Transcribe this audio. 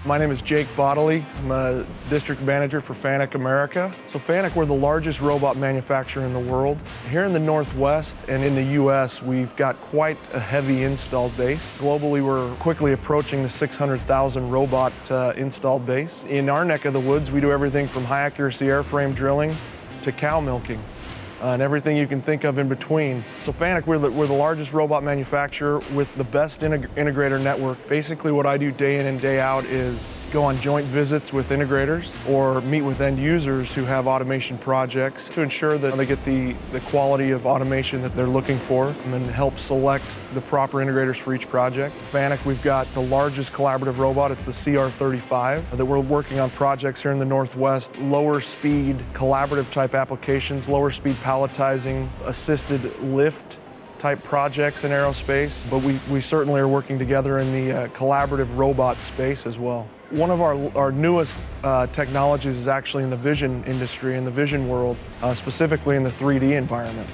My name is Jake Bodley. I'm a district manager for Fanuc America. So Fanuc, we're the largest robot manufacturer in the world. Here in the Northwest and in the US, we've got quite a heavy installed base. Globally, we're quickly approaching the 600,000 robot installed base. In our neck of the woods, we do everything from high accuracy airframe drilling to cow milking. And everything you can think of in between. So Fanuc, we're the largest robot manufacturer with the best integrator network. Basically what I do day in and day out is go on joint visits with integrators or meet with end users who have automation projects to ensure that they get the quality of automation that they're looking for, and then help select the proper integrators for each project. Fanuc, we've got the largest collaborative robot. It's the CR35 that we're working on projects here in the Northwest, lower speed collaborative type applications, lower speed palletizing, assisted lift type projects in aerospace, but we certainly are working together in the collaborative robot space as well. One of our newest technologies is actually in the vision industry, in the vision world, specifically in the 3D environment.